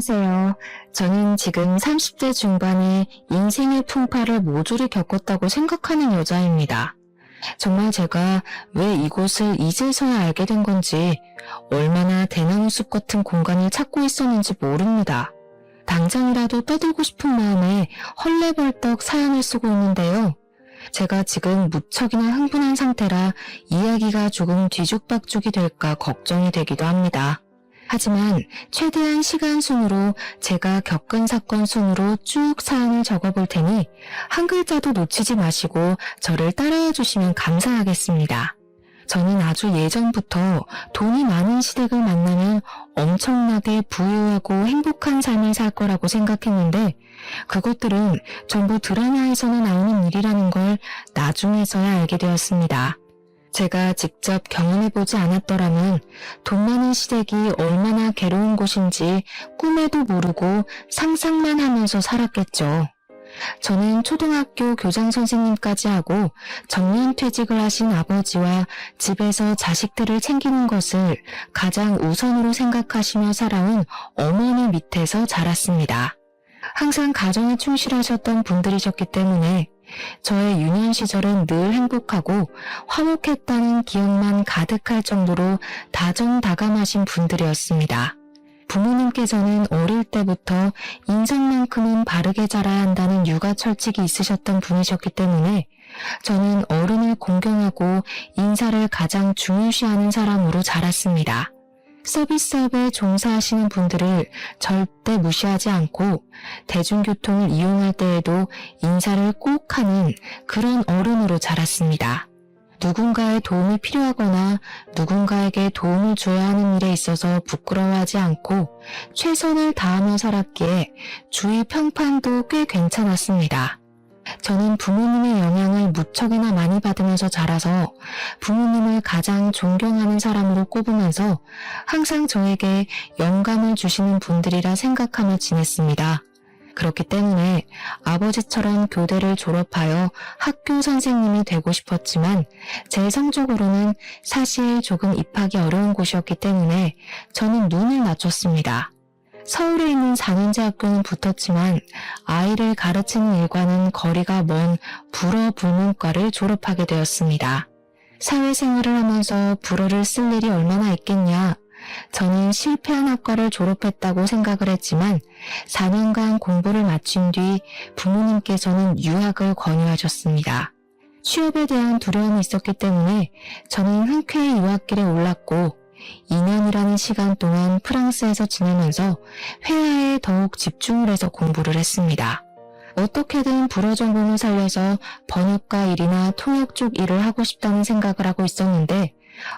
안녕하세요. 저는 지금 30대 중반에 인생의 풍파를 모조리 겪었다고 생각하는 여자입니다. 정말 제가 왜 이곳을 이제서야 알게 된 건지, 얼마나 대나무숲 같은 공간을 찾고 있었는지 모릅니다. 당장이라도 떠들고 싶은 마음에 헐레벌떡 사연을 쓰고 있는데요. 제가 지금 무척이나 흥분한 상태라 이야기가 조금 뒤죽박죽이 될까 걱정이 되기도 합니다. 하지만 최대한 시간 순으로 제가 겪은 사건 순으로 쭉 사연을 적어볼 테니 한 글자도 놓치지 마시고 저를 따라해 주시면 감사하겠습니다. 저는 아주 예전부터 돈이 많은 시댁을 만나면 엄청나게 부유하고 행복한 삶을 살 거라고 생각했는데, 그것들은 전부 드라마에서나 나오는 일이라는 걸 나중에서야 알게 되었습니다. 제가 직접 경험해보지 않았더라면 돈 많은 시댁이 얼마나 괴로운 곳인지 꿈에도 모르고 상상만 하면서 살았겠죠. 저는 초등학교 교장 선생님까지 하고 정년퇴직을 하신 아버지와 집에서 자식들을 챙기는 것을 가장 우선으로 생각하시며 살아온 어머니 밑에서 자랐습니다. 항상 가정에 충실하셨던 분들이셨기 때문에 저의 유년 시절은 늘 행복하고 화목했다는 기억만 가득할 정도로 다정다감하신 분들이었습니다. 부모님께서는 어릴 때부터 인성만큼은 바르게 자라야 한다는 육아철칙이 있으셨던 분이셨기 때문에 저는 어른을 공경하고 인사를 가장 중요시하는 사람으로 자랐습니다. 서비스업에 종사하시는 분들을 절대 무시하지 않고 대중교통을 이용할 때에도 인사를 꼭 하는 그런 어른으로 자랐습니다. 누군가의 도움이 필요하거나 누군가에게 도움을 줘야 하는 일에 있어서 부끄러워하지 않고 최선을 다하며 살았기에 주위 평판도 꽤 괜찮았습니다. 저는 부모님의 영향을 무척이나 많이 받으면서 자라서 부모님을 가장 존경하는 사람으로 꼽으면서 항상 저에게 영감을 주시는 분들이라 생각하며 지냈습니다. 그렇기 때문에 아버지처럼 교대를 졸업하여 학교 선생님이 되고 싶었지만 제 성적으로는 사실 조금 입학이 어려운 곳이었기 때문에 저는 눈을 낮췄습니다. 서울에 있는 4년제 학교는 붙었지만 아이를 가르치는 일과는 거리가 먼 불어불문과를 졸업하게 되었습니다. 사회생활을 하면서 불어를 쓸 일이 얼마나 있겠냐. 저는 실패한 학과를 졸업했다고 생각을 했지만 4년간 공부를 마친 뒤 부모님께서는 유학을 권유하셨습니다. 취업에 대한 두려움이 있었기 때문에 저는 흔쾌히 유학길에 올랐고 2년이라는 시간 동안 프랑스에서 지내면서 회화에 더욱 집중을 해서 공부를 했습니다. 어떻게든 불어 전공을 살려서 번역가 일이나 통역 쪽 일을 하고 싶다는 생각을 하고 있었는데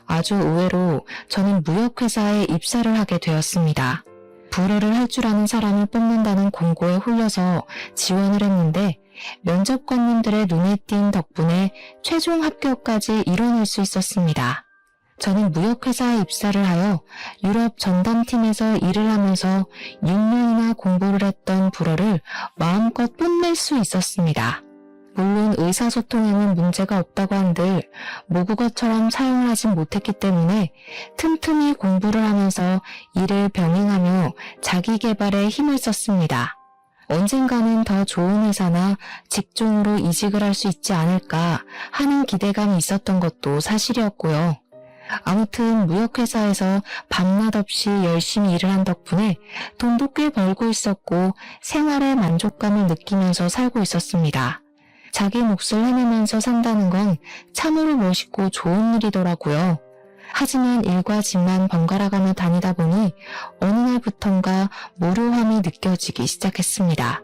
아주 의외로 저는 무역회사에 입사를 하게 되었습니다. 불어를 할 줄 아는 사람을 뽑는다는 공고에 홀려서 지원을 했는데 면접관님들의 눈에 띈 덕분에 최종 합격까지 이뤄낼 수 있었습니다. 저는 무역회사에 입사를 하여 유럽 전담팀에서 일을 하면서 6년이나 공부를 했던 불어를 마음껏 뽐낼 수 있었습니다. 물론 의사소통에는 문제가 없다고 한들 모국어처럼 사용을 하진 못했기 때문에 틈틈이 공부를 하면서 일을 병행하며 자기 개발에 힘을 썼습니다. 언젠가는 더 좋은 회사나 직종으로 이직을 할 수 있지 않을까 하는 기대감이 있었던 것도 사실이었고요. 아무튼 무역회사에서 밤낮 없이 열심히 일을 한 덕분에 돈도 꽤 벌고 있었고 생활의 만족감을 느끼면서 살고 있었습니다. 자기 몫을 해내면서 산다는 건 참으로 멋있고 좋은 일이더라고요. 하지만 일과 집만 번갈아가며 다니다 보니 어느 날부턴가 무료함이 느껴지기 시작했습니다.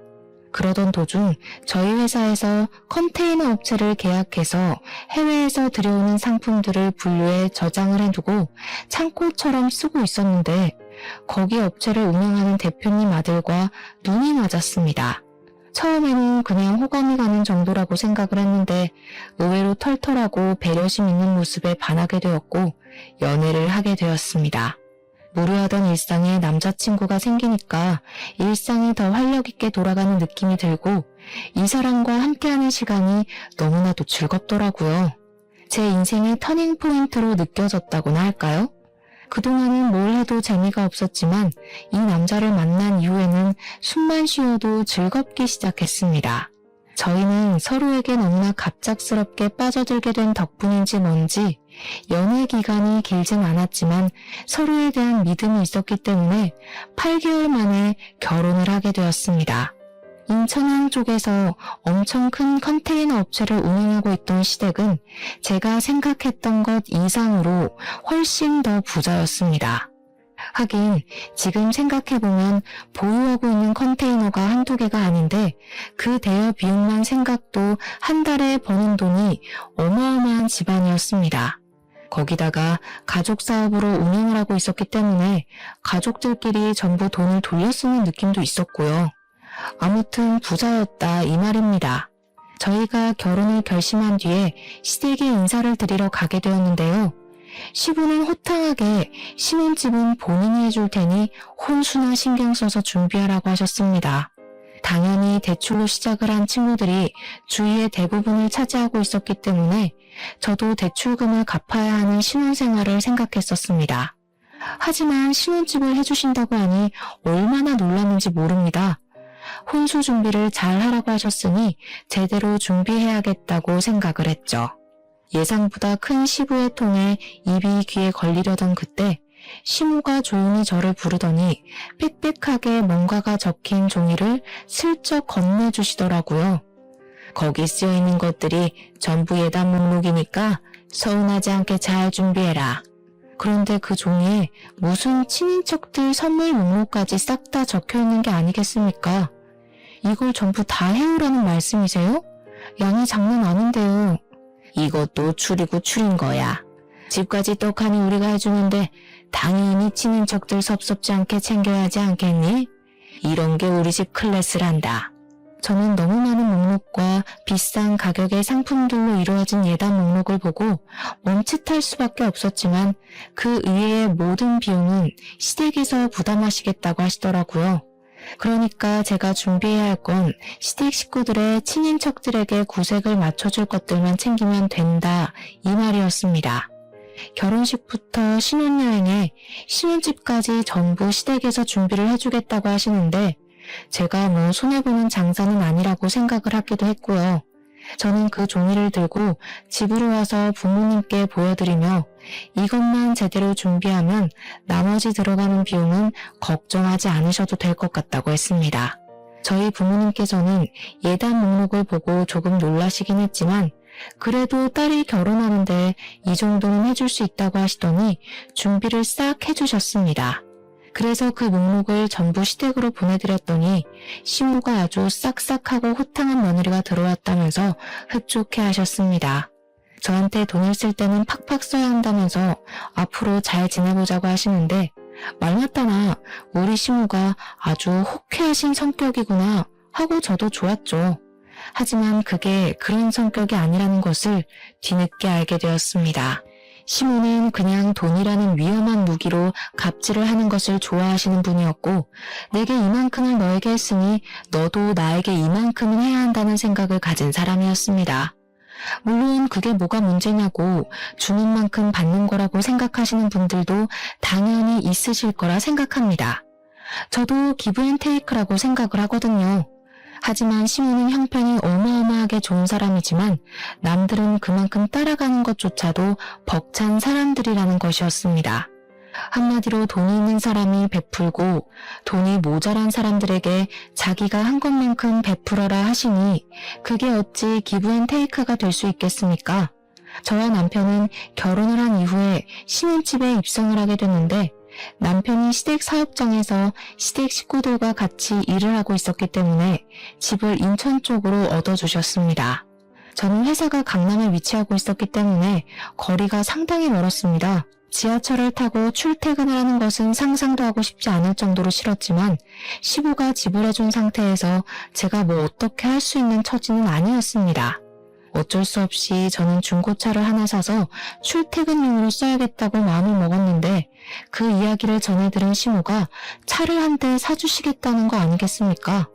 그러던 도중 저희 회사에서 컨테이너 업체를 계약해서 해외에서 들여오는 상품들을 분류해 저장을 해두고 창고처럼 쓰고 있었는데 거기 업체를 운영하는 대표님 아들과 눈이 맞았습니다. 처음에는 그냥 호감이 가는 정도라고 생각을 했는데 의외로 털털하고 배려심 있는 모습에 반하게 되었고 연애를 하게 되었습니다. 무료하던 일상에 남자친구가 생기니까 일상이 더 활력있게 돌아가는 느낌이 들고 이 사람과 함께하는 시간이 너무나도 즐겁더라고요. 제 인생의 터닝포인트로 느껴졌다고나 할까요? 그동안은 뭘 해도 재미가 없었지만 이 남자를 만난 이후에는 숨만 쉬어도 즐겁기 시작했습니다. 저희는 서로에게 너무나 갑작스럽게 빠져들게 된 덕분인지 뭔지 연애 기간이 길진 않았지만 서로에 대한 믿음이 있었기 때문에 8개월 만에 결혼을 하게 되었습니다. 인천항 쪽에서 엄청 큰 컨테이너 업체를 운영하고 있던 시댁은 제가 생각했던 것 이상으로 훨씬 더 부자였습니다. 하긴 지금 생각해보면 보유하고 있는 컨테이너가 한두 개가 아닌데 그 대여 비용만 생각도 한 달에 버는 돈이 어마어마한 집안이었습니다. 거기다가 가족 사업으로 운영을 하고 있었기 때문에 가족들끼리 전부 돈을 돌려 쓰는 느낌도 있었고요. 아무튼 부자였다 이 말입니다. 저희가 결혼을 결심한 뒤에 시댁에 인사를 드리러 가게 되었는데요. 시부는 호탕하게 신혼집은 본인이 해줄 테니 혼수나 신경 써서 준비하라고 하셨습니다. 당연히 대출로 시작을 한 친구들이 주위의 대부분을 차지하고 있었기 때문에 저도 대출금을 갚아야 하는 신혼생활을 생각했었습니다. 하지만 신혼집을 해주신다고 하니 얼마나 놀랐는지 모릅니다. 혼수 준비를 잘 하라고 하셨으니 제대로 준비해야겠다고 생각을 했죠. 예상보다 큰 시부의 톤에 입이 귀에 걸리려던 그때 시모가 조용히 저를 부르더니 빽빽하게 뭔가가 적힌 종이를 슬쩍 건네주시더라고요. 거기 쓰여있는 것들이 전부 예단 목록이니까 서운하지 않게 잘 준비해라. 그런데 그 종이에 무슨 친인척들 선물 목록까지 싹 다 적혀있는 게 아니겠습니까? 이걸 전부 다 해오라는 말씀이세요? 양이 장난 아닌데요. 이것도 추리고 추린 거야. 집까지 떡하니 우리가 해주는데 당연히 친인척들 섭섭지 않게 챙겨야 하지 않겠니? 이런 게 우리 집 클래스란다. 저는 너무 많은 목록과 비싼 가격의 상품들로 이루어진 예단 목록을 보고 멈칫할 수밖에 없었지만 그 이외의 모든 비용은 시댁에서 부담하시겠다고 하시더라고요. 그러니까 제가 준비해야 할 건 시댁 식구들의 친인척들에게 구색을 맞춰줄 것들만 챙기면 된다 이 말이었습니다. 결혼식부터 신혼여행에 신혼집까지 전부 시댁에서 준비를 해주겠다고 하시는데 제가 뭐 손해보는 장사는 아니라고 생각을 하기도 했고요. 저는 그 종이를 들고 집으로 와서 부모님께 보여드리며 이것만 제대로 준비하면 나머지 들어가는 비용은 걱정하지 않으셔도 될 것 같다고 했습니다. 저희 부모님께서는 예단 목록을 보고 조금 놀라시긴 했지만 그래도 딸이 결혼하는데 이 정도는 해줄 수 있다고 하시더니 준비를 싹 해주셨습니다. 그래서 그 목록을 전부 시댁으로 보내드렸더니 시모가 아주 싹싹하고 호탕한 며느리가 들어왔다면서 흡족해 하셨습니다. 저한테 돈을 쓸 때는 팍팍 써야 한다면서 앞으로 잘 지내보자고 하시는데 말마따나 우리 시모가 아주 호쾌하신 성격이구나 하고 저도 좋았죠. 하지만 그게 그런 성격이 아니라는 것을 뒤늦게 알게 되었습니다. 시모는 그냥 돈이라는 위험한 무기로 갑질을 하는 것을 좋아하시는 분이었고 내게 이만큼을 너에게 했으니 너도 나에게 이만큼은 해야 한다는 생각을 가진 사람이었습니다. 물론 그게 뭐가 문제냐고 주는 만큼 받는 거라고 생각하시는 분들도 당연히 있으실 거라 생각합니다. 저도 기브앤테이크라고 생각을 하거든요. 하지만 시모는 형편이 어마어마하게 좋은 사람이지만 남들은 그만큼 따라가는 것조차도 벅찬 사람들이라는 것이었습니다. 한마디로 돈이 있는 사람이 베풀고 돈이 모자란 사람들에게 자기가 한 것만큼 베풀어라 하시니 그게 어찌 기브앤테이크가 될 수 있겠습니까? 저와 남편은 결혼을 한 이후에 신혼집에 입성을 하게 됐는데 남편이 시댁 사업장에서 시댁 식구들과 같이 일을 하고 있었기 때문에 집을 인천 쪽으로 얻어주셨습니다. 저는 회사가 강남에 위치하고 있었기 때문에 거리가 상당히 멀었습니다. 지하철을 타고 출퇴근을 하는 것은 상상도 하고 싶지 않을 정도로 싫었지만 시부가 집을 해준 상태에서 제가 뭐 어떻게 할 수 있는 처지는 아니었습니다. 어쩔 수 없이 저는 중고차를 하나 사서 출퇴근용으로 써야겠다고 마음을 먹었는데 그 이야기를 전해 들은 시모가 차를 한 대 사주시겠다는 거 아니겠습니까?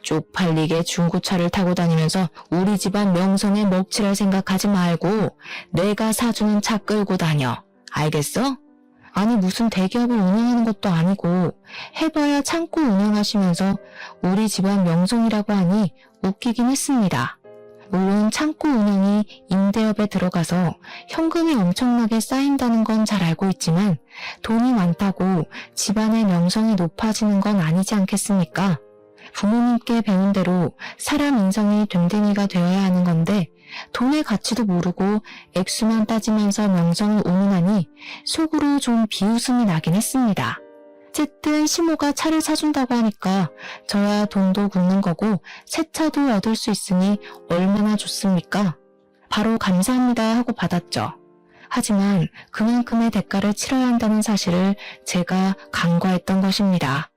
쪽팔리게 중고차를 타고 다니면서 우리 집안 명성에 먹칠할 생각하지 말고 내가 사주는 차 끌고 다녀. 알겠어? 아니 무슨 대기업을 운영하는 것도 아니고 해봐야 창고 운영하시면서 우리 집안 명성이라고 하니 웃기긴 했습니다. 물론 창고 운영이 임대업에 들어가서 현금이 엄청나게 쌓인다는 건 잘 알고 있지만 돈이 많다고 집안의 명성이 높아지는 건 아니지 않겠습니까? 부모님께 배운 대로 사람 인성이 됨됨이가 되어야 하는 건데 돈의 가치도 모르고 액수만 따지면서 명성을 운운하니 속으로 좀 비웃음이 나긴 했습니다. 어쨌든 시모가 차를 사준다고 하니까 저야 돈도 굽는 거고 새 차도 얻을 수 있으니 얼마나 좋습니까? 바로 감사합니다 하고 받았죠. 하지만 그만큼의 대가를 치러야 한다는 사실을 제가 간과했던 것입니다.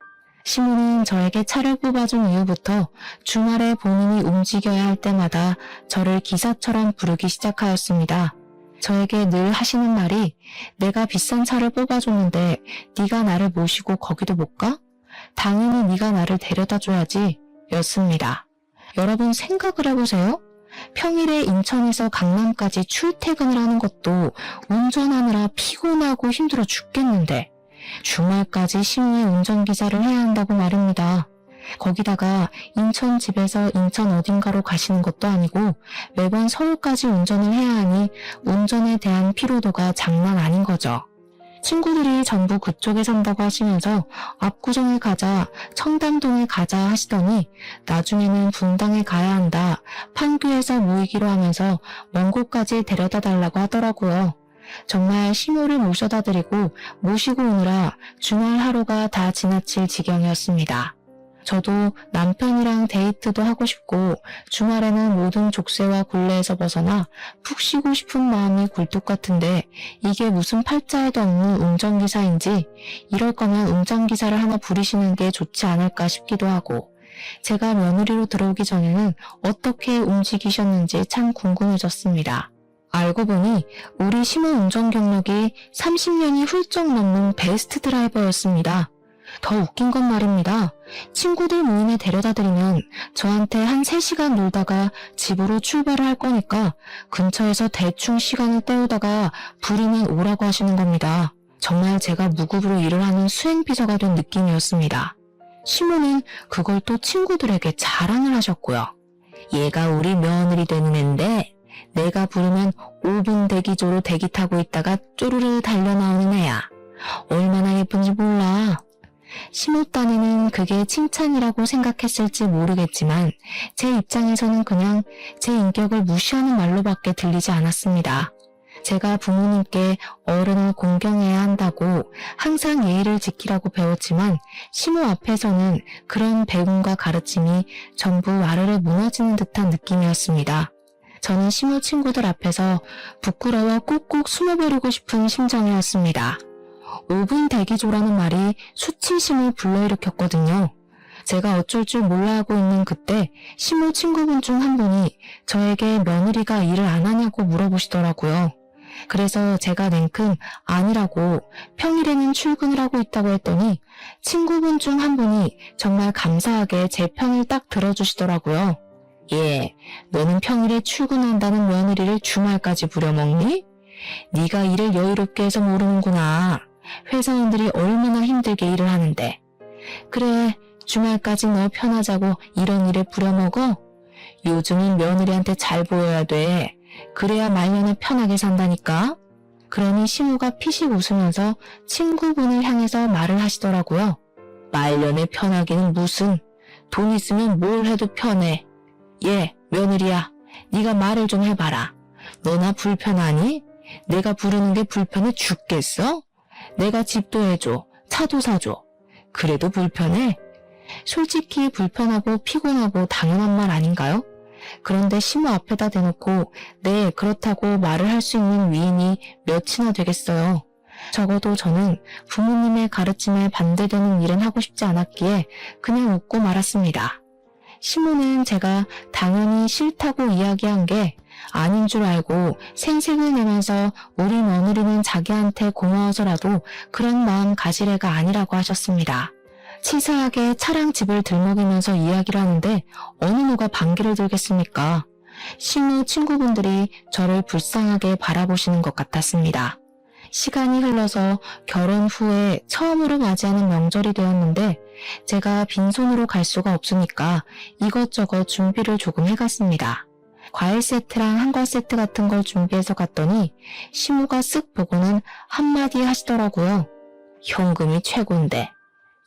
시모는 저에게 차를 뽑아준 이후부터 주말에 본인이 움직여야 할 때마다 저를 기사처럼 부르기 시작하였습니다. 저에게 늘 하시는 말이 내가 비싼 차를 뽑아줬는데 네가 나를 모시고 거기도 못 가? 당연히 네가 나를 데려다 줘야지 였습니다. 여러분 생각을 해보세요. 평일에 인천에서 강남까지 출퇴근을 하는 것도 운전하느라 피곤하고 힘들어 죽겠는데 주말까지 시민의 운전기사를 해야 한다고 말입니다. 거기다가 인천 집에서 인천 어딘가로 가시는 것도 아니고 매번 서울까지 운전을 해야 하니 운전에 대한 피로도가 장난 아닌 거죠. 친구들이 전부 그쪽에 산다고 하시면서 압구정에 가자, 청담동에 가자 하시더니 나중에는 분당에 가야 한다, 판교에서 모이기로 하면서 먼 곳까지 데려다 달라고 하더라고요. 정말 시모를 모셔다 드리고 모시고 오느라 주말 하루가 다 지나칠 지경이었습니다. 저도 남편이랑 데이트도 하고 싶고 주말에는 모든 족쇄와 굴레에서 벗어나 푹 쉬고 싶은 마음이 굴뚝 같은데 이게 무슨 팔자에도 없는 운전기사인지 이럴 거면 운전기사를 하나 부리시는 게 좋지 않을까 싶기도 하고 제가 며느리로 들어오기 전에는 어떻게 움직이셨는지 참 궁금해졌습니다. 알고 보니 우리 시모 운전 경력이 30년이 훌쩍 넘는 베스트 드라이버였습니다. 더 웃긴 건 말입니다. 친구들 모임에 데려다 드리면 저한테 한 3시간 놀다가 집으로 출발을 할 거니까 근처에서 대충 시간을 때우다가 부르면 오라고 하시는 겁니다. 정말 제가 무급으로 일을 하는 수행비서가 된 느낌이었습니다. 시모는 그걸 또 친구들에게 자랑을 하셨고요. 얘가 우리 며느리 되는 앤데 내가 부르면 5분 대기조로 대기 타고 있다가 쪼르르 달려 나오는 애야. 얼마나 예쁜지 몰라. 시모 딴에는 그게 칭찬이라고 생각했을지 모르겠지만 제 입장에서는 그냥 제 인격을 무시하는 말로밖에 들리지 않았습니다. 제가 부모님께 어른을 공경해야 한다고 항상 예의를 지키라고 배웠지만 시모 앞에서는 그런 배움과 가르침이 전부 와르르 무너지는 듯한 느낌이었습니다. 저는 시모 친구들 앞에서 부끄러워 꾹꾹 숨어버리고 싶은 심정이었습니다. 5분 대기조라는 말이 수치심을 불러일으켰거든요. 제가 어쩔 줄 몰라 하고 있는 그때 시모 친구분 중 한 분이 저에게 며느리가 일을 안 하냐고 물어보시더라고요. 그래서 제가 냉큼 아니라고 평일에는 출근을 하고 있다고 했더니 친구분 중 한 분이 정말 감사하게 제 편을 딱 들어주시더라고요. 예, 너는 평일에 출근한다는 며느리를 주말까지 부려먹니? 네가 일을 여유롭게 해서 모르는구나. 회사원들이 얼마나 힘들게 일을 하는데. 그래, 주말까지 너 편하자고 이런 일에 부려먹어? 요즘은 며느리한테 잘 보여야 돼. 그래야 말년에 편하게 산다니까. 그러니 시모가 피식 웃으면서 친구분을 향해서 말을 하시더라고요. 말년에 편하기는 무슨. 돈 있으면 뭘 해도 편해. 예, 며느리야, 네가 말을 좀 해봐라. 너나 불편하니? 내가 부르는 게 불편해 죽겠어? 내가 집도 해줘, 차도 사줘. 그래도 불편해? 솔직히 불편하고 피곤하고 당연한 말 아닌가요? 그런데 시모 앞에다 대놓고 네, 그렇다고 말을 할 수 있는 위인이 몇이나 되겠어요. 적어도 저는 부모님의 가르침에 반대되는 일은 하고 싶지 않았기에 그냥 웃고 말았습니다. 시모는 제가 당연히 싫다고 이야기한 게 아닌 줄 알고 생색을 내면서 우리 며느리는 자기한테 고마워서라도 그런 마음 가질 애가 아니라고 하셨습니다. 치사하게 차랑 집을 들먹이면서 이야기를 하는데 어느 누가 반기를 들겠습니까? 시모 친구분들이 저를 불쌍하게 바라보시는 것 같았습니다. 시간이 흘러서 결혼 후에 처음으로 맞이하는 명절이 되었는데 제가 빈손으로 갈 수가 없으니까 이것저것 준비를 조금 해갔습니다. 과일 세트랑 한과 세트 같은 걸 준비해서 갔더니 시모가 쓱 보고는 한마디 하시더라고요. 현금이 최고인데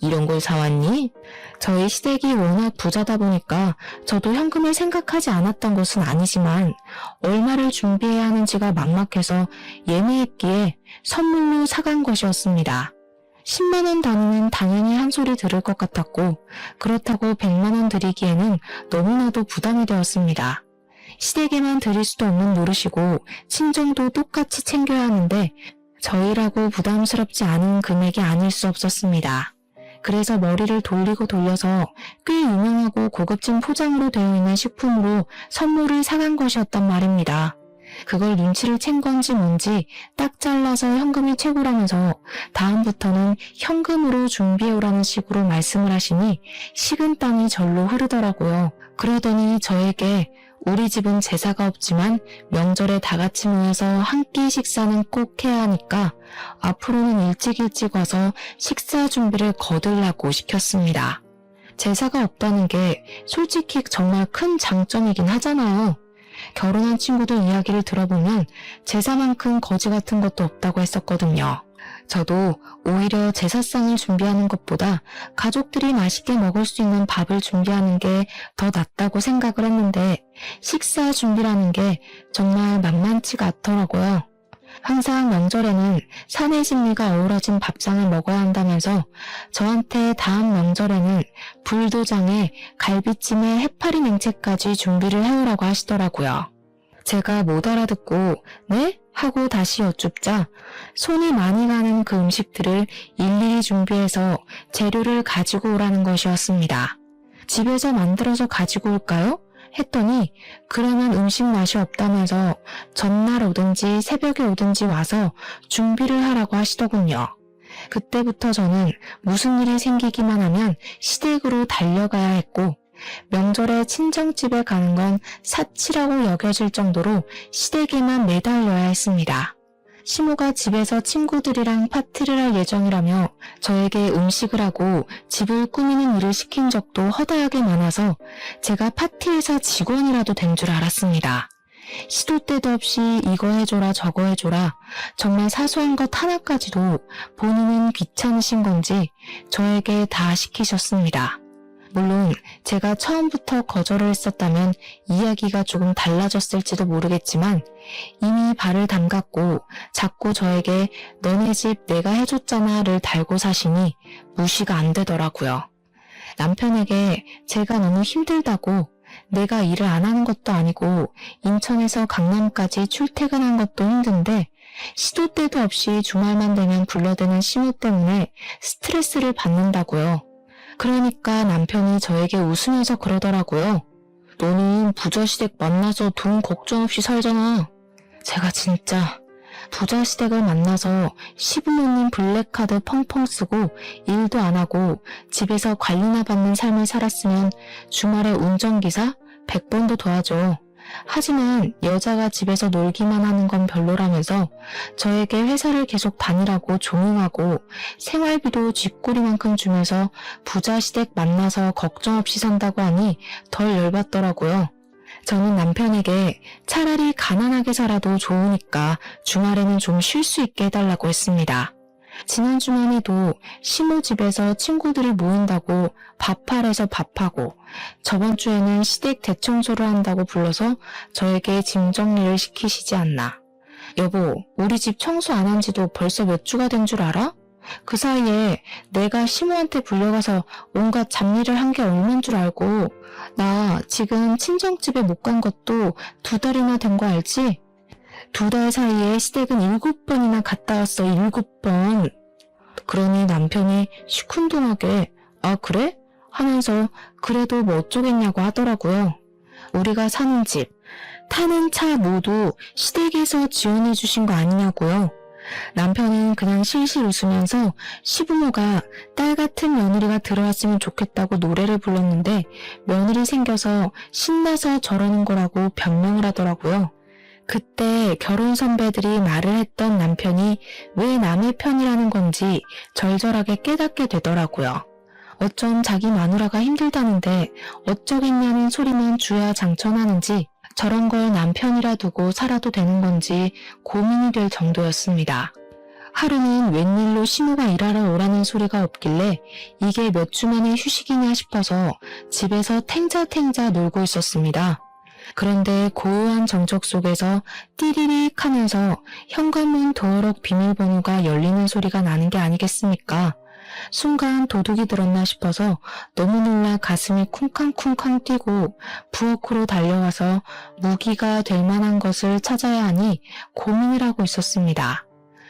이런 걸 사왔니? 저희 시댁이 워낙 부자다 보니까 저도 현금을 생각하지 않았던 것은 아니지만 얼마를 준비해야 하는지가 막막해서 예매했기에 선물로 사간 것이었습니다. 10만 원 단위는 당연히 한 소리 들을 것 같았고 그렇다고 100만 원 드리기에는 너무나도 부담이 되었습니다. 시댁에만 드릴 수도 없는 노릇이고 친정도 똑같이 챙겨야 하는데 저희라고 부담스럽지 않은 금액이 아닐 수 없었습니다. 그래서 머리를 돌리고 돌려서 꽤 유명하고 고급진 포장으로 되어 있는 식품으로 선물을 사간 것이었단 말입니다. 그걸 눈치를 챈 건지 뭔지 딱 잘라서 현금이 최고라면서 다음부터는 현금으로 준비해오라는 식으로 말씀을 하시니 식은땀이 절로 흐르더라고요. 그러더니 저에게 우리 집은 제사가 없지만 명절에 다 같이 모여서 한 끼 식사는 꼭 해야 하니까 앞으로는 일찍 와서 식사 준비를 거들라고 시켰습니다. 제사가 없다는 게 솔직히 정말 큰 장점이긴 하잖아요. 결혼한 친구들 이야기를 들어보면 제사만큼 거지 같은 것도 없다고 했었거든요. 저도 오히려 제사상을 준비하는 것보다 가족들이 맛있게 먹을 수 있는 밥을 준비하는 게 더 낫다고 생각을 했는데 식사 준비라는 게 정말 만만치가 않더라고요. 항상 명절에는 사내 진미가 어우러진 밥상을 먹어야 한다면서 저한테 다음 명절에는 불도장에 갈비찜에 해파리 냉채까지 준비를 해오라고 하시더라고요. 제가 못 알아듣고 네? 하고 다시 여쭙자 손이 많이 가는 그 음식들을 일일이 준비해서 재료를 가지고 오라는 것이었습니다. 집에서 만들어서 가지고 올까요? 했더니 그러면 음식 맛이 없다면서 전날 오든지 새벽에 오든지 와서 준비를 하라고 하시더군요. 그때부터 저는 무슨 일이 생기기만 하면 시댁으로 달려가야 했고 명절에 친정집에 가는 건 사치라고 여겨질 정도로 시댁에만 매달려야 했습니다. 시모가 집에서 친구들이랑 파티를 할 예정이라며 저에게 음식을 하고 집을 꾸미는 일을 시킨 적도 허다하게 많아서 제가 파티에서 직원이라도 된 줄 알았습니다. 시도 때도 없이 이거 해줘라 저거 해줘라 정말 사소한 것 하나까지도 본인은 귀찮으신 건지 저에게 다 시키셨습니다. 물론 제가 처음부터 거절을 했었다면 이야기가 조금 달라졌을지도 모르겠지만 이미 발을 담갔고 자꾸 저에게 너네 집 내가 해줬잖아를 달고 사시니 무시가 안 되더라고요. 남편에게 제가 너무 힘들다고 내가 일을 안 하는 것도 아니고 인천에서 강남까지 출퇴근한 것도 힘든데 시도 때도 없이 주말만 되면 불러대는 시모 때문에 스트레스를 받는다고요. 그러니까 남편이 저에게 웃으면서 그러더라고요. 너는 부자시댁 만나서 돈 걱정 없이 살잖아. 제가 진짜 부자시댁을 만나서 시부모님 블랙카드 펑펑 쓰고 일도 안 하고 집에서 관리나 받는 삶을 살았으면 주말에 운전기사 100번도 도와줘. 하지만 여자가 집에서 놀기만 하는 건 별로라면서 저에게 회사를 계속 다니라고 종용하고 생활비도 쥐꼬리만큼 주면서 부자시댁 만나서 걱정 없이 산다고 하니 덜 열받더라고요. 저는 남편에게 차라리 가난하게 살아도 좋으니까 주말에는 좀 쉴 수 있게 해달라고 했습니다. 지난 주말에도 시모 집에서 친구들이 모인다고 밥할에서 밥하고 저번 주에는 시댁 대청소를 한다고 불러서 저에게 짐 정리를 시키시지 않나. 여보, 우리 집 청소 안 한 지도 벌써 몇 주가 된 줄 알아? 그 사이에 내가 시모한테 불려가서 온갖 잡일을 한 게 얼만 줄 알고 나 지금 친정집에 못 간 것도 2달이나 된 거 알지? 2달 사이에 시댁은 7번이나 갔다 왔어. 7번. 그러니 남편이 시큰둥하게 아 그래? 하면서 그래도 뭐 어쩌겠냐고 하더라고요. 우리가 사는 집, 타는 차 모두 시댁에서 지원해 주신 거 아니냐고요. 남편은 그냥 실실 웃으면서 시부모가 딸 같은 며느리가 들어왔으면 좋겠다고 노래를 불렀는데 며느리 생겨서 신나서 저러는 거라고 변명을 하더라고요. 그때 결혼 선배들이 말을 했던 남편이 왜 남의 편이라는 건지 절절하게 깨닫게 되더라고요. 어쩜 자기 마누라가 힘들다는데 어쩌겠냐는 소리만 주야장천하는지 저런 걸 남편이라 두고 살아도 되는 건지 고민이 될 정도였습니다. 하루는 웬일로 시모가 일하러 오라는 소리가 없길래 이게 몇 주 만의 휴식이냐 싶어서 집에서 탱자탱자 놀고 있었습니다. 그런데 고요한 정적 속에서 띠리릭 하면서 현관문 도어록 비밀번호가 열리는 소리가 나는 게 아니겠습니까? 순간 도둑이 들었나 싶어서 너무 놀라 가슴이 쿵쾅쿵쾅 뛰고 부엌으로 달려와서 무기가 될 만한 것을 찾아야 하니 고민을 하고 있었습니다.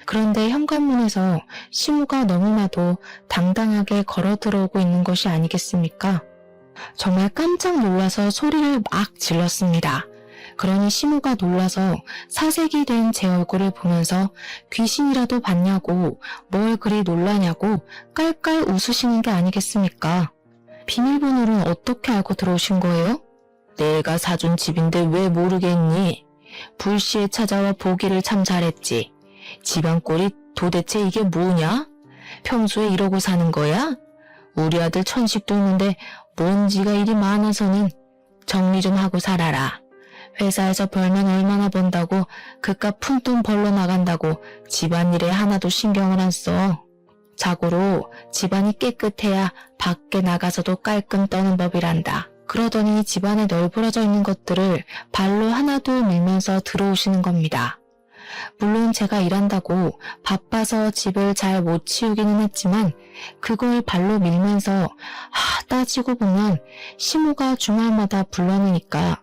그런데 현관문에서 시모가 너무나도 당당하게 걸어 들어오고 있는 것이 아니겠습니까? 정말 깜짝 놀라서 소리를 막 질렀습니다. 그러니 시모가 놀라서 사색이 된 제 얼굴을 보면서 귀신이라도 봤냐고 뭘 그리 놀라냐고 깔깔 웃으시는 게 아니겠습니까? 비밀번호를 어떻게 알고 들어오신 거예요? 내가 사준 집인데 왜 모르겠니? 불시에 찾아와 보기를 참 잘했지. 집안 꼴이 도대체 이게 뭐냐? 평소에 이러고 사는 거야? 우리 아들 천식도 있는데 먼지가 이리 많아서는 정리 좀 하고 살아라. 회사에서 벌면 얼마나 번다고 그깟 푼돈 벌러 나간다고 집안일에 하나도 신경을 안 써. 자고로 집안이 깨끗해야 밖에 나가서도 깔끔 떠는 법이란다. 그러더니 집안에 널브러져 있는 것들을 발로 하나둘 밀면서 들어오시는 겁니다. 물론 제가 일한다고 바빠서 집을 잘 못 치우기는 했지만 그걸 발로 밀면서 따지고 보면 시모가 주말마다 불러내니까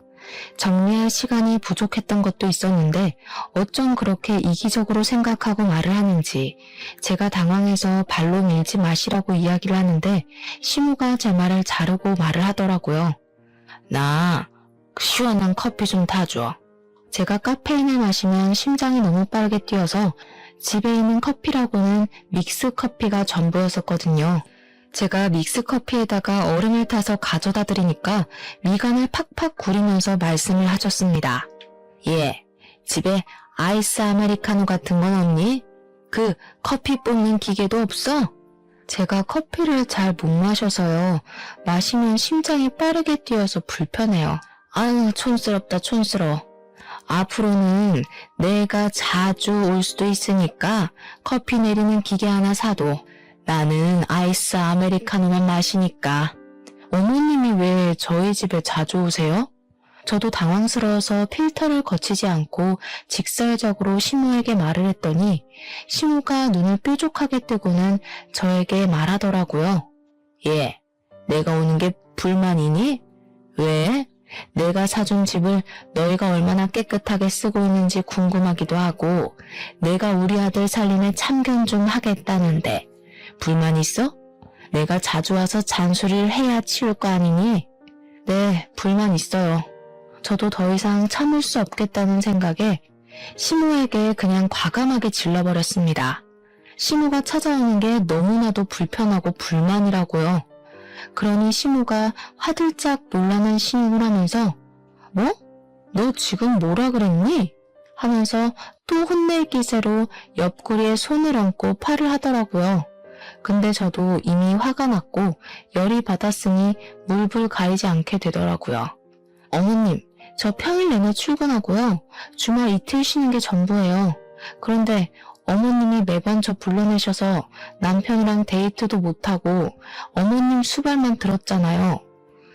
정리할 시간이 부족했던 것도 있었는데 어쩜 그렇게 이기적으로 생각하고 말을 하는지 제가 당황해서 발로 밀지 마시라고 이야기를 하는데 시모가 제 말을 자르고 말을 하더라고요. 나 시원한 커피 좀 타줘. 제가 카페인을 마시면 심장이 너무 빠르게 뛰어서 집에 있는 커피라고는 믹스커피가 전부였었거든요. 제가 믹스커피에다가 얼음을 타서 가져다 드리니까 미간을 팍팍 구리면서 말씀을 하셨습니다. 예, 집에 아이스 아메리카노 같은 건 없니? 그 커피 뽑는 기계도 없어? 제가 커피를 잘 못 마셔서요. 마시면 심장이 빠르게 뛰어서 불편해요. 아유, 촌스럽다 촌스러워. 앞으로는 내가 자주 올 수도 있으니까 커피 내리는 기계 하나 사도. 나는 아이스 아메리카노만 마시니까. 어머님이 왜 저희 집에 자주 오세요? 저도 당황스러워서 필터를 거치지 않고 직설적으로 시모에게 말을 했더니 시모가 눈을 뾰족하게 뜨고는 저에게 말하더라고요. 예, 내가 오는 게 불만이니? 왜? 내가 사준 집을 너희가 얼마나 깨끗하게 쓰고 있는지 궁금하기도 하고 내가 우리 아들 살림에 참견 좀 하겠다는데 불만 있어? 내가 자주 와서 잔소리를 해야 치울 거 아니니? 네, 불만 있어요. 저도 더 이상 참을 수 없겠다는 생각에 시모에게 그냥 과감하게 질러버렸습니다. 시모가 찾아오는 게 너무나도 불편하고 불만이라고요. 그러니 시모가 화들짝 놀라는 신용을 하면서 뭐? 너 지금 뭐라 그랬니? 하면서 또 혼낼 기세로 옆구리에 손을 얹고 팔을 하더라고요. 근데 저도 이미 화가 났고 열이 받았으니 물불 가리지 않게 되더라고요. 어머님, 저 평일 내내 출근하고요. 주말 이틀 쉬는 게 전부예요. 그런데 어머님이 매번 저 불러내셔서 남편이랑 데이트도 못하고 어머님 수발만 들었잖아요.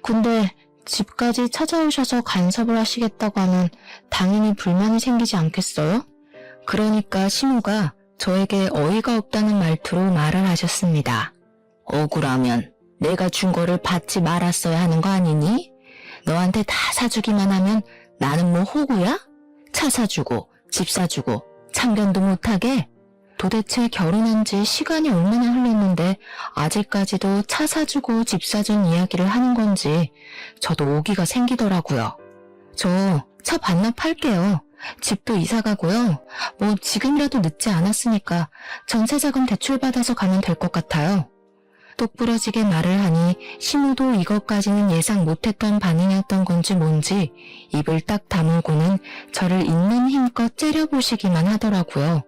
근데 집까지 찾아오셔서 간섭을 하시겠다고 하면 당연히 불만이 생기지 않겠어요? 그러니까 시모가 저에게 어이가 없다는 말투로 말을 하셨습니다. 억울하면 내가 준 거를 받지 말았어야 하는 거 아니니? 너한테 다 사주기만 하면 나는 뭐 호구야? 차 사주고 집 사주고 참견도 못하게? 도대체 결혼한 지 시간이 얼마나 흘렀는데 아직까지도 차 사주고 집 사준 이야기를 하는 건지 저도 오기가 생기더라고요. 저 차 반납할게요. 집도 이사 가고요. 뭐 지금이라도 늦지 않았으니까 전세자금 대출받아서 가면 될 것 같아요. 똑부러지게 말을 하니 시무도 이것까지는 예상 못했던 반응이었던 건지 뭔지 입을 딱 다물고는 저를 있는 힘껏 째려보시기만 하더라고요.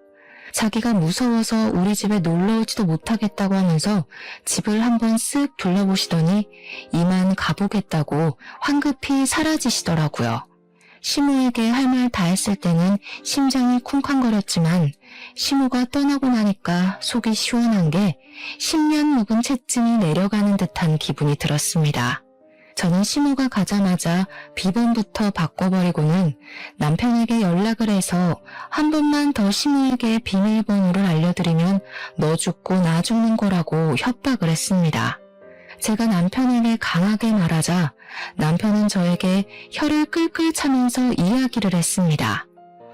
자기가 무서워서 우리 집에 놀러 오지도 못하겠다고 하면서 집을 한번 쓱 둘러보시더니 이만 가보겠다고 황급히 사라지시더라고요. 시무에게 할 말 다 했을 때는 심장이 쿵쾅거렸지만 시무가 떠나고 나니까 속이 시원한 게 10년 묵은 채증이 내려가는 듯한 기분이 들었습니다. 저는 시무가 가자마자 비번부터 바꿔버리고는 남편에게 연락을 해서 한 번만 더 시무에게 비밀번호를 알려드리면 너 죽고 나 죽는 거라고 협박을 했습니다. 제가 남편에게 강하게 말하자 남편은 저에게 혀를 끌끌 차면서 이야기를 했습니다.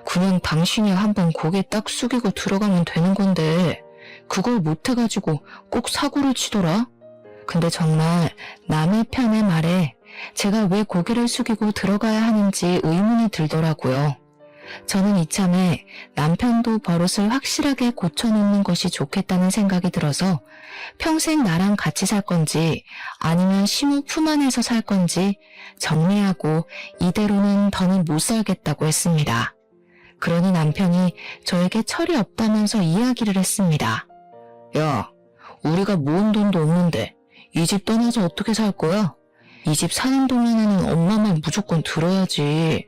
그냥 당신이 한번 고개 딱 숙이고 들어가면 되는 건데 그걸 못해가지고 꼭 사고를 치더라? 근데 정말 남의 편의 말에 제가 왜 고개를 숙이고 들어가야 하는지 의문이 들더라고요. 저는 이참에 남편도 버릇을 확실하게 고쳐놓는 것이 좋겠다는 생각이 들어서 평생 나랑 같이 살 건지 아니면 시무 품 안에서 살 건지 정리하고 이대로는 더는 못 살겠다고 했습니다. 그러니 남편이 저에게 철이 없다면서 이야기를 했습니다. 야, 우리가 모은 돈도 없는데 이 집 떠나서 어떻게 살 거야? 이 집 사는 동안에는 엄마 말 무조건 들어야지.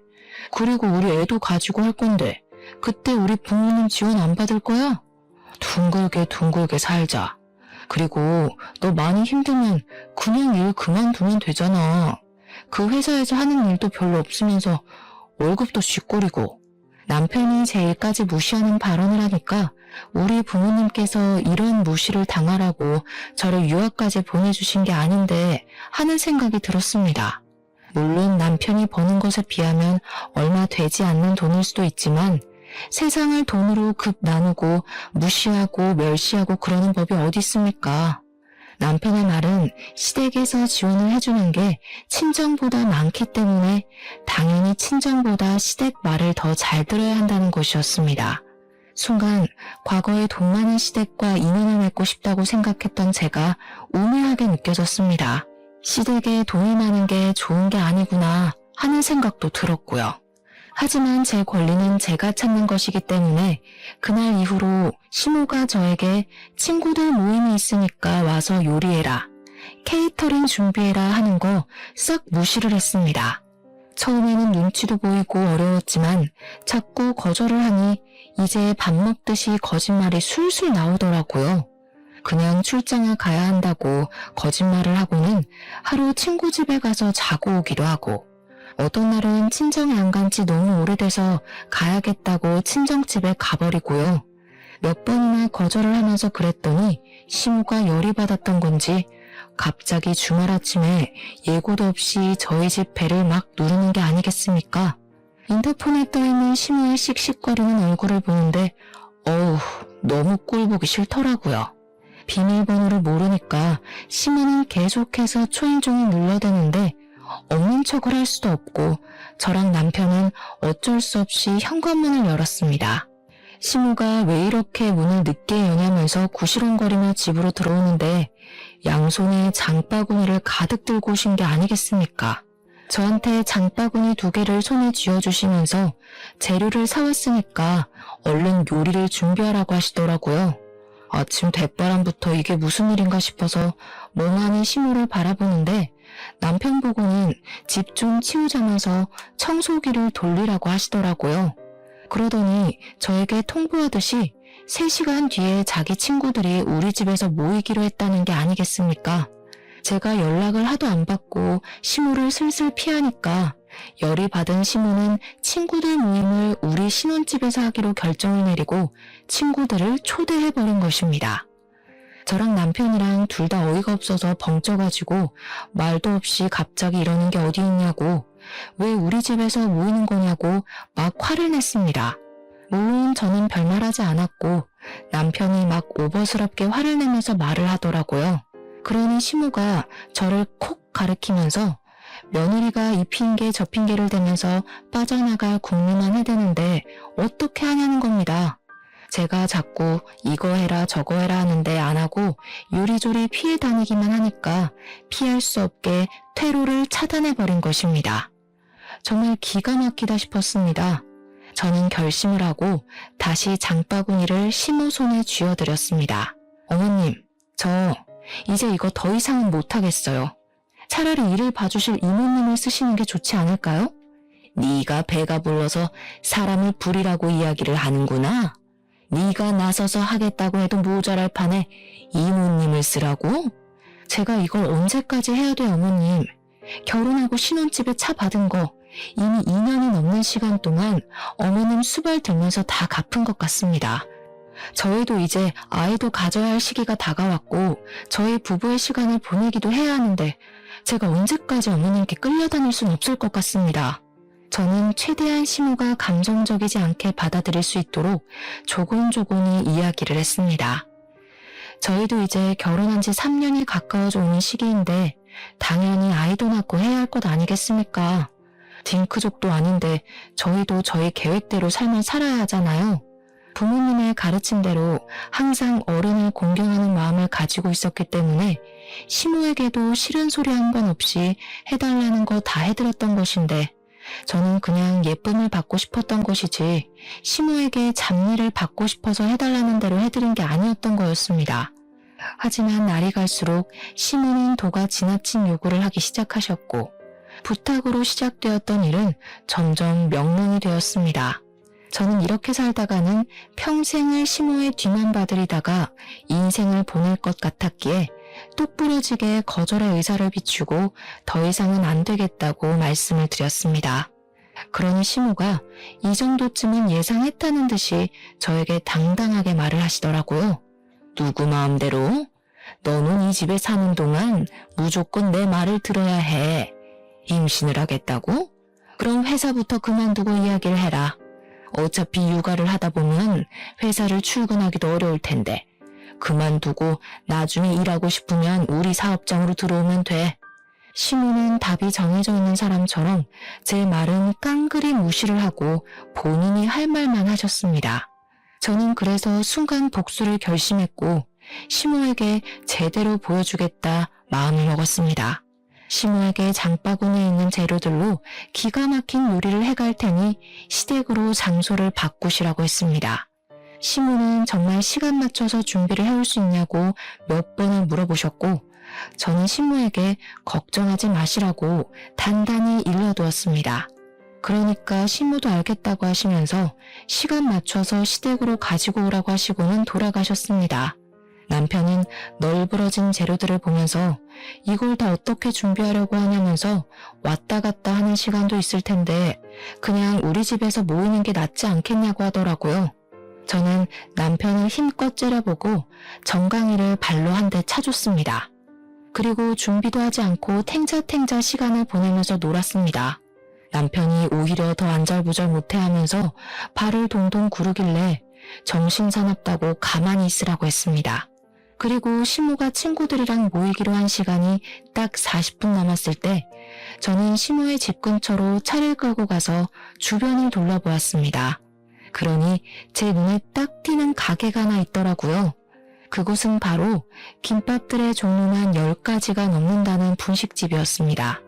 그리고 우리 애도 가지고 할 건데 그때 우리 부모님 지원 안 받을 거야? 둥글게 살자. 그리고 너 많이 힘들면 그냥 일 그만두면 되잖아. 그 회사에서 하는 일도 별로 없으면서 월급도 쥐꼬리고. 남편이 제 일까지 무시하는 발언을 하니까 우리 부모님께서 이런 무시를 당하라고 저를 유학까지 보내주신 게 아닌데 하는 생각이 들었습니다. 물론 남편이 버는 것에 비하면 얼마 되지 않는 돈일 수도 있지만 세상을 돈으로 급 나누고 무시하고 멸시하고 그러는 법이 어디 있습니까? 남편의 말은 시댁에서 지원을 해주는 게 친정보다 많기 때문에 당연히 친정보다 시댁 말을 더 잘 들어야 한다는 것이었습니다. 순간 과거에 돈 많은 시댁과 인연을 맺고 싶다고 생각했던 제가 우매하게 느껴졌습니다. 시댁에 돈이 많은 게 좋은 게 아니구나 하는 생각도 들었고요. 하지만 제 권리는 제가 찾는 것이기 때문에 그날 이후로 시모가 저에게 친구들 모임이 있으니까 와서 요리해라, 케이터링 준비해라 하는 거 싹 무시를 했습니다. 처음에는 눈치도 보이고 어려웠지만 자꾸 거절을 하니 이제 밥 먹듯이 거짓말이 술술 나오더라고요. 그냥 출장을 가야 한다고 거짓말을 하고는 하루 친구 집에 가서 자고 오기도 하고 어떤 날은 친정에 안 간 지 너무 오래돼서 가야겠다고 친정집에 가버리고요. 몇 번이나 거절을 하면서 그랬더니 시무가 열이 받았던 건지 갑자기 주말 아침에 예고도 없이 저희 집 배를 막 누르는 게 아니겠습니까? 인터폰에 떠있는 시무의 씩씩거리는 얼굴을 보는데 어우, 너무 꼴보기 싫더라고요. 비밀번호를 모르니까 시무는 계속해서 초인종을 눌러대는데 없는 척을 할 수도 없고 저랑 남편은 어쩔 수 없이 현관문을 열었습니다. 시무가 왜 이렇게 문을 늦게 여냐면서 구시렁거리며 집으로 들어오는데 양손에 장바구니를 가득 들고 오신 게 아니겠습니까? 저한테 장바구니 2개를 손에 쥐어주시면서 재료를 사왔으니까 얼른 요리를 준비하라고 하시더라고요. 아침 대바람부터 이게 무슨 일인가 싶어서 멍하니 시무를 바라보는데 남편 보고는 집 좀 치우자면서 청소기를 돌리라고 하시더라고요. 그러더니 저에게 통보하듯이 3시간 뒤에 자기 친구들이 우리 집에서 모이기로 했다는 게 아니겠습니까? 제가 연락을 하도 안 받고 시무를 슬슬 피하니까 열이 받은 시무는 친구들 모임을 우리 신혼집에서 하기로 결정을 내리고 친구들을 초대해버린 것입니다. 저랑 남편이랑 둘 다 어이가 없어서 벙쪄가지고 말도 없이 갑자기 이러는 게 어디 있냐고, 왜 우리 집에서 모이는 거냐고 막 화를 냈습니다. 물론 저는 별말하지 않았고 남편이 막 오버스럽게 화를 내면서 말을 하더라고요. 그러니 시무가 저를 콕 가리키면서 며느리가 이 핑계 저 핑계를 대면서 빠져나갈 궁리만 해대는데 어떻게 하냐는 겁니다. 제가 자꾸 이거 해라 저거 해라 하는데 안 하고 요리조리 피해 다니기만 하니까 피할 수 없게 퇴로를 차단해버린 것입니다. 정말 기가 막히다 싶었습니다. 저는 결심을 하고 다시 장바구니를 시모 손에 쥐어드렸습니다. 어머님, 저 이제 이거 더 이상은 못하겠어요. 차라리 일을 봐주실 이모님을 쓰시는 게 좋지 않을까요? 네가 배가 불러서 사람을 부리라고 이야기를 하는구나. 네가 나서서 하겠다고 해도 모자랄 판에 이모님을 쓰라고? 제가 이걸 언제까지 해야 돼요, 어머님? 결혼하고 신혼집에 차 받은 거 이미 2년이 넘는 시간 동안 어머님 수발 들면서 다 갚은 것 같습니다. 저희도 이제 아이도 가져야 할 시기가 다가왔고 저희 부부의 시간을 보내기도 해야 하는데 제가 언제까지 어머님께 끌려다닐 순 없을 것 같습니다. 저는 최대한 시모가 감정적이지 않게 받아들일 수 있도록 조곤조곤히 이야기를 했습니다. 저희도 이제 결혼한 지 3년이 가까워져 오는 시기인데 당연히 아이도 낳고 해야 할 것 아니겠습니까? 딩크족도 아닌데 저희도 저희 계획대로 삶을 살아야 하잖아요. 부모님의 가르침대로 항상 어른을 공경하는 마음을 가지고 있었기 때문에 시모에게도 싫은 소리 한 번 없이 해달라는 거 다 해드렸던 것인데 저는 그냥 예쁨을 받고 싶었던 것이지 시모에게 잡일을 받고 싶어서 해달라는 대로 해드린 게 아니었던 거였습니다. 하지만 날이 갈수록 시모는 도가 지나친 요구를 하기 시작하셨고 부탁으로 시작되었던 일은 점점 명령이 되었습니다. 저는 이렇게 살다가는 평생을 시모의 뒤만 봐드리다가 인생을 보낼 것 같았기에 똑부러지게 거절의 의사를 비추고 더 이상은 안 되겠다고 말씀을 드렸습니다. 그러니 시모가 이 정도쯤은 예상했다는 듯이 저에게 당당하게 말을 하시더라고요. 누구 마음대로? 너는 이 집에 사는 동안 무조건 내 말을 들어야 해. 임신을 하겠다고? 그럼 회사부터 그만두고 이야기를 해라. 어차피 육아를 하다 보면 회사를 출근하기도 어려울 텐데 그만두고 나중에 일하고 싶으면 우리 사업장으로 들어오면 돼. 시모는 답이 정해져 있는 사람처럼 제 말은 깡그리 무시를 하고 본인이 할 말만 하셨습니다. 저는 그래서 순간 복수를 결심했고 시모에게 제대로 보여주겠다 마음을 먹었습니다. 시모에게 장바구니에 있는 재료들로 기가 막힌 요리를 해갈 테니 시댁으로 장소를 바꾸시라고 했습니다. 시모는 정말 시간 맞춰서 준비를 해올 수 있냐고 몇 번을 물어보셨고 저는 시모에게 걱정하지 마시라고 단단히 일러두었습니다. 그러니까 시모도 알겠다고 하시면서 시간 맞춰서 시댁으로 가지고 오라고 하시고는 돌아가셨습니다. 남편은 널브러진 재료들을 보면서 이걸 다 어떻게 준비하려고 하냐면서 왔다 갔다 하는 시간도 있을 텐데 그냥 우리 집에서 모이는 게 낫지 않겠냐고 하더라고요. 저는 남편을 힘껏 째려보고 정강이를 발로 한 대 차줬습니다. 그리고 준비도 하지 않고 탱자탱자 시간을 보내면서 놀았습니다. 남편이 오히려 더 안절부절 못해하면서 발을 동동 구르길래 정신사납다고 가만히 있으라고 했습니다. 그리고 시모가 친구들이랑 모이기로 한 시간이 딱 40분 남았을 때 저는 시모의 집 근처로 차를 끌고 가서 주변을 둘러보았습니다. 그러니 제 눈에 딱 띄는 가게가 하나 있더라고요. 그곳은 바로 김밥들의 종류만 10가지가 넘는다는 분식집이었습니다.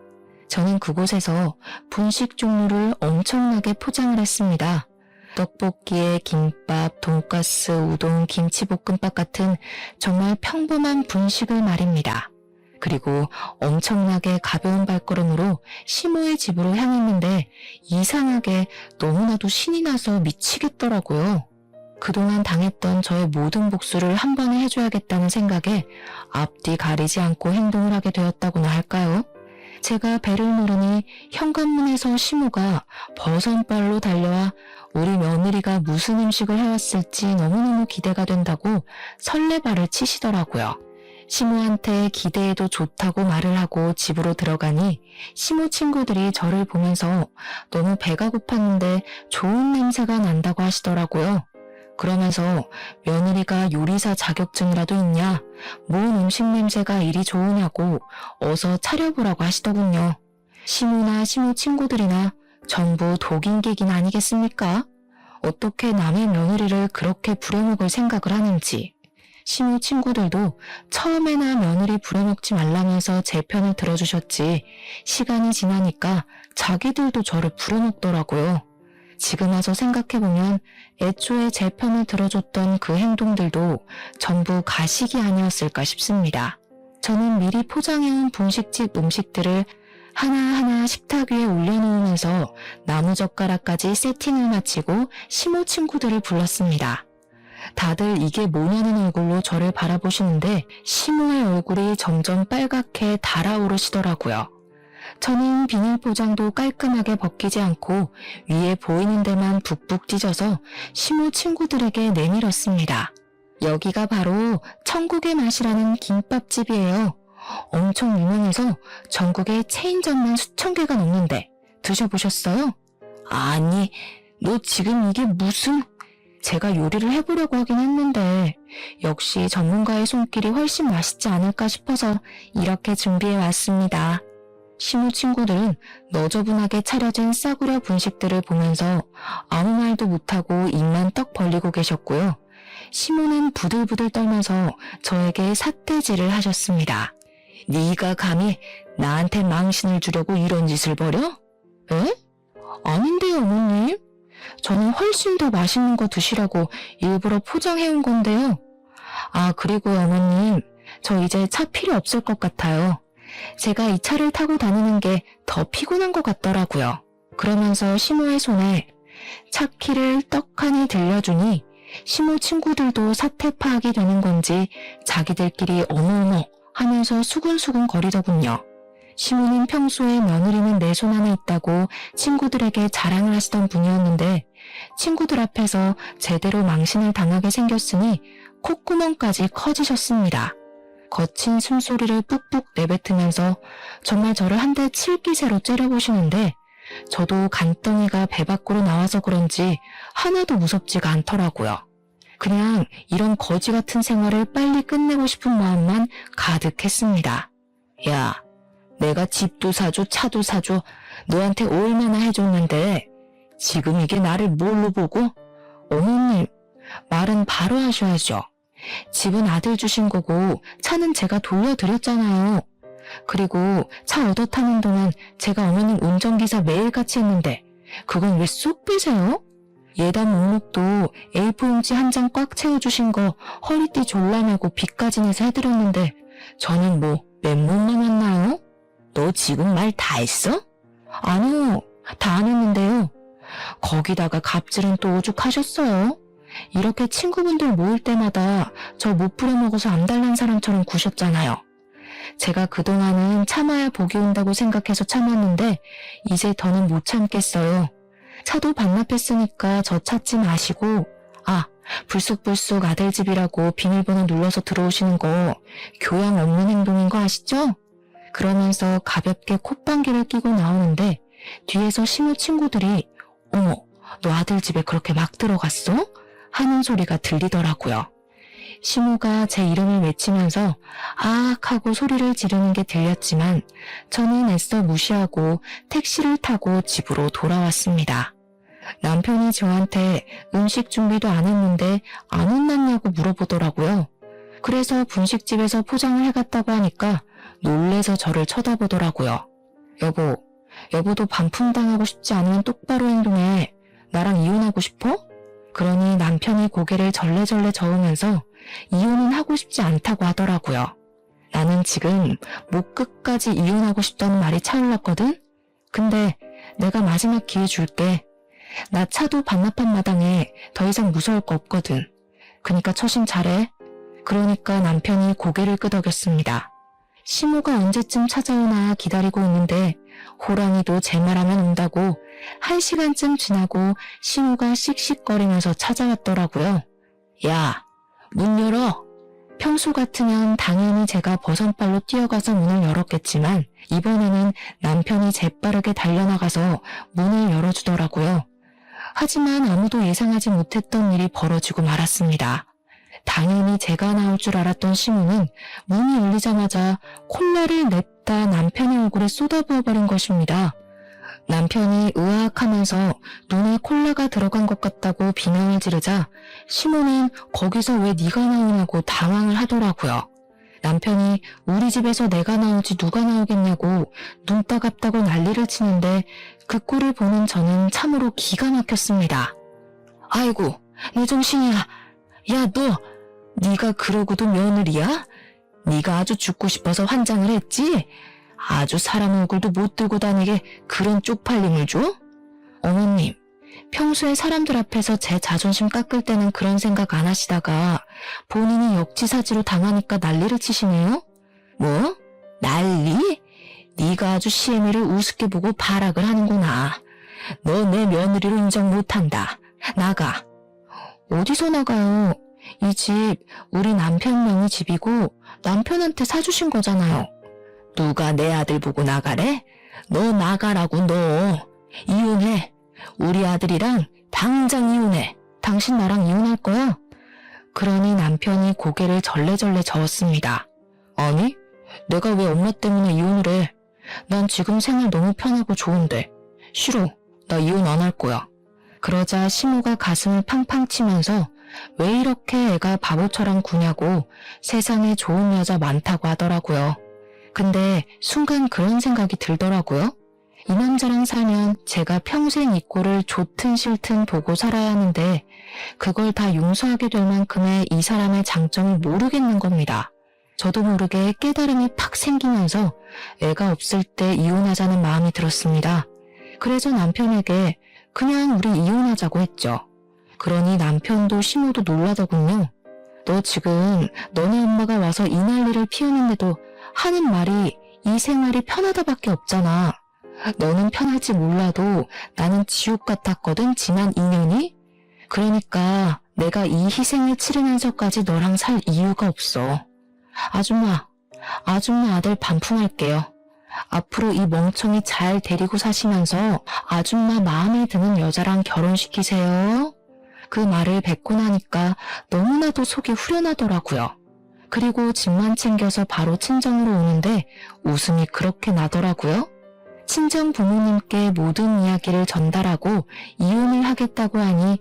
저는 그곳에서 분식 종류를 엄청나게 포장을 했습니다. 떡볶이에 김밥, 돈가스, 우동, 김치볶음밥 같은 정말 평범한 분식을 말입니다. 그리고 엄청나게 가벼운 발걸음으로 시모의 집으로 향했는데 이상하게 너무나도 신이 나서 미치겠더라고요. 그동안 당했던 저의 모든 복수를 한 번에 해줘야겠다는 생각에 앞뒤 가리지 않고 행동을 하게 되었다고나 할까요? 제가 배를 누르니 현관문에서 시모가 버선발로 달려와 우리 며느리가 무슨 음식을 해왔을지 너무너무 기대가 된다고 설레발을 치시더라고요. 시모한테 기대해도 좋다고 말을 하고 집으로 들어가니 시모 친구들이 저를 보면서 너무 배가 고팠는데 좋은 냄새가 난다고 하시더라고요. 그러면서 며느리가 요리사 자격증이라도 있냐? 뭔 음식 냄새가 이리 좋으냐고 어서 차려보라고 하시더군요. 시모나 시모 친구들이나 전부 독인객인 아니겠습니까? 어떻게 남의 며느리를 그렇게 부려먹을 생각을 하는지. 시모 친구들도 처음에나 며느리 부려먹지 말라면서 제 편을 들어주셨지 시간이 지나니까 자기들도 저를 부려먹더라고요. 지금 와서 생각해보면 애초에 제 편을 들어줬던 그 행동들도 전부 가식이 아니었을까 싶습니다. 저는 미리 포장해온 분식집 음식들을 하나하나 식탁 위에 올려놓으면서 나무젓가락까지 세팅을 마치고 시모 친구들을 불렀습니다. 다들 이게 뭐냐는 얼굴로 저를 바라보시는데 시모의 얼굴이 점점 빨갛게 달아오르시더라고요. 저는 비닐 포장도 깔끔하게 벗기지 않고 위에 보이는 데만 북북 찢어서 시모 친구들에게 내밀었습니다. 여기가 바로 천국의 맛이라는 김밥집이에요. 엄청 유명해서 전국에 체인점만 수천 개가 넘는데 드셔보셨어요? 아니, 너 지금 이게 무슨... 제가 요리를 해보려고 하긴 했는데 역시 전문가의 손길이 훨씬 맛있지 않을까 싶어서 이렇게 준비해 왔습니다. 시모 친구들은 너저분하게 차려진 싸구려 분식들을 보면서 아무 말도 못하고 입만 떡 벌리고 계셨고요. 시모는 부들부들 떨면서 저에게 삿대질을 하셨습니다. 네가 감히 나한테 망신을 주려고 이런 짓을 벌여? 에? 아닌데요, 어머님. 저는 훨씬 더 맛있는 거 드시라고 일부러 포장해온 건데요. 아, 그리고 어머님, 저 이제 차 필요 없을 것 같아요. 제가 이 차를 타고 다니는 게 더 피곤한 것 같더라고요. 그러면서 시모의 손에 차 키를 떡하니 들려주니 시모 친구들도 사태 파악이 되는 건지 자기들끼리 어머어머 하면서 수근수근 거리더군요. 시모는 평소에 며느리는 내 손 안에 있다고 친구들에게 자랑을 하시던 분이었는데 친구들 앞에서 제대로 망신을 당하게 생겼으니 콧구멍까지 커지셨습니다. 거친 숨소리를 뿍뿍 내뱉으면서 정말 저를 한 대 칠기세로 째려보시는데 저도 간덩이가 배 밖으로 나와서 그런지 하나도 무섭지가 않더라고요. 그냥 이런 거지 같은 생활을 빨리 끝내고 싶은 마음만 가득했습니다. 야, 내가 집도 사줘 차도 사줘 너한테 얼마나 해줬는데 지금 이게 나를 뭘로 보고? 어머님, 말은 바로 하셔야죠. 집은 아들 주신 거고 차는 제가 돌려드렸잖아요. 그리고 차 얻어 타는 동안 제가 어머님 운전기사 매일같이 했는데 그건 왜 쏙 빼세요? 예단 목록도 A4 용지 한 장 꽉 채워주신 거 허리띠 졸라매고 빚까지 내서 해드렸는데 저는 뭐 맨몸만 왔나요? 너 지금 말 다 했어? 아니요, 다 안 했는데요. 거기다가 갑질은 또 오죽하셨어요? 이렇게 친구분들 모일 때마다 저 못 부려먹어서 암달난 사람처럼 구셨잖아요. 제가 그동안은 참아야 복이 온다고 생각해서 참았는데 이제 더는 못 참겠어요. 차도 반납했으니까 저 찾지 마시고 불쑥불쑥 아들 집이라고 비밀번호 눌러서 들어오시는 거 교양 없는 행동인 거 아시죠? 그러면서 가볍게 콧방귀를 끼고 나오는데 뒤에서 시모 친구들이 어머, 너 아들 집에 그렇게 막 들어갔어? 하는 소리가 들리더라고요. 시모가 제 이름을 외치면서 아악 하고 소리를 지르는 게 들렸지만 저는 애써 무시하고 택시를 타고 집으로 돌아왔습니다. 남편이 저한테 음식 준비도 안 했는데 안 혼났냐고 물어보더라고요. 그래서 분식집에서 포장을 해갔다고 하니까 놀래서 저를 쳐다보더라고요. 여보도 반품당하고 싶지 않으면 똑바로 행동해. 나랑 이혼하고 싶어? 그러니 남편이 고개를 절레절레 저으면서 이혼은 하고 싶지 않다고 하더라고요. 나는 지금 목 끝까지 이혼하고 싶다는 말이 차올랐거든? 근데 내가 마지막 기회 줄게. 나 차도 반납한 마당에 더 이상 무서울 거 없거든. 그니까 처신 잘해. 그러니까 남편이 고개를 끄덕였습니다. 시모가 언제쯤 찾아오나 기다리고 있는데 호랑이도 제 말하면 온다고 1시간쯤 지나고 시모가 씩씩거리면서 찾아왔더라고요. 야, 문 열어. 평소 같으면 당연히 제가 버선발로 뛰어가서 문을 열었겠지만 이번에는 남편이 재빠르게 달려나가서 문을 열어주더라고요. 하지만 아무도 예상하지 못했던 일이 벌어지고 말았습니다. 당연히 제가 나올 줄 알았던 시모는 문이 열리자마자 콜라를 냅다 남편의 얼굴에 쏟아부어버린 것입니다. 남편이 의아하면서 눈에 콜라가 들어간 것 같다고 비명을 지르자 시모는 거기서 왜 네가 나오냐고 당황을 하더라고요. 남편이 우리 집에서 내가 나오지 누가 나오겠냐고 눈 따갑다고 난리를 치는데 그 꼴을 보는 저는 참으로 기가 막혔습니다. 아이고, 내 정신이야. 야, 네가 그러고도 며느리야? 네가 아주 죽고 싶어서 환장을 했지? 아주 사람 얼굴도 못 들고 다니게 그런 쪽팔림을 줘? 어머님, 평소에 사람들 앞에서 제 자존심 깎을 때는 그런 생각 안 하시다가 본인이 역지사지로 당하니까 난리를 치시네요? 뭐? 난리? 네가 아주 시애미를 우습게 보고 발악을 하는구나. 너 내 며느리로 인정 못한다. 나가. 어디서 나가요? 이 집 우리 남편 명의 집이고 남편한테 사주신 거잖아요. 누가 내 아들 보고 나가래? 너 나가라고 너. 이혼해. 우리 아들이랑 당장 이혼해. 당신 나랑 이혼할 거야? 그러니 남편이 고개를 절레절레 저었습니다. 아니, 내가 왜 엄마 때문에 이혼을 해? 난 지금 생활 너무 편하고 좋은데. 싫어. 나 이혼 안 할 거야. 그러자 시모가 가슴을 팡팡 치면서 왜 이렇게 애가 바보처럼 구냐고 세상에 좋은 여자 많다고 하더라고요. 근데 순간 그런 생각이 들더라고요. 이 남자랑 살면 제가 평생 이 꼴을 좋든 싫든 보고 살아야 하는데 그걸 다 용서하게 될 만큼의 이 사람의 장점을 모르겠는 겁니다. 저도 모르게 깨달음이 팍 생기면서 애가 없을 때 이혼하자는 마음이 들었습니다. 그래서 남편에게 그냥 우리 이혼하자고 했죠. 그러니 남편도 시모도 놀라더군요. 너 지금 너네 엄마가 와서 이 난리를 피우는데도 하는 말이 이 생활이 편하다밖에 없잖아. 너는 편할지 몰라도 나는 지옥 같았거든 지난 2년이? 그러니까 내가 이 희생을 치르면서까지 너랑 살 이유가 없어. 아줌마 아들 반품할게요. 앞으로 이 멍청이 잘 데리고 사시면서 아줌마 마음에 드는 여자랑 결혼시키세요. 그 말을 뱉고 나니까 너무나도 속이 후련하더라고요. 그리고 집만 챙겨서 바로 친정으로 오는데 웃음이 그렇게 나더라고요. 친정 부모님께 모든 이야기를 전달하고 이혼을 하겠다고 하니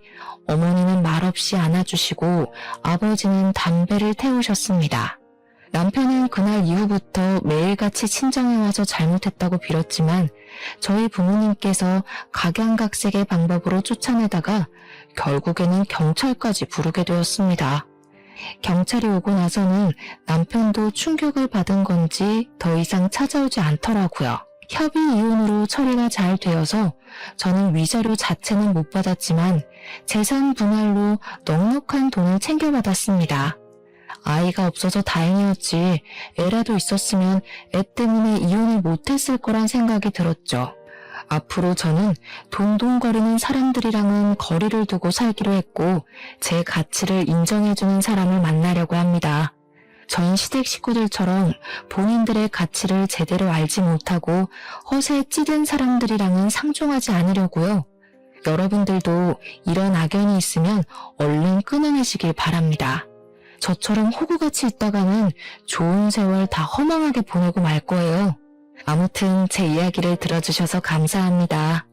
어머니는 말없이 안아주시고 아버지는 담배를 태우셨습니다. 남편은 그날 이후부터 매일같이 친정에 와서 잘못했다고 빌었지만 저희 부모님께서 각양각색의 방법으로 쫓아내다가 결국에는 경찰까지 부르게 되었습니다. 경찰이 오고 나서는 남편도 충격을 받은 건지 더 이상 찾아오지 않더라고요. 협의 이혼으로 처리가 잘 되어서 저는 위자료 자체는 못 받았지만 재산 분할로 넉넉한 돈을 챙겨받았습니다. 아이가 없어서 다행이었지 애라도 있었으면 애 때문에 이혼을 못했을 거란 생각이 들었죠. 앞으로 저는 동동거리는 사람들이랑은 거리를 두고 살기로 했고 제 가치를 인정해주는 사람을 만나려고 합니다. 전 시댁 식구들처럼 본인들의 가치를 제대로 알지 못하고 허세에 찌든 사람들이랑은 상종하지 않으려고요. 여러분들도 이런 악연이 있으면 얼른 끊어내시길 바랍니다. 저처럼 호구같이 있다가는 좋은 세월 다 허망하게 보내고 말 거예요. 아무튼 제 이야기를 들어주셔서 감사합니다.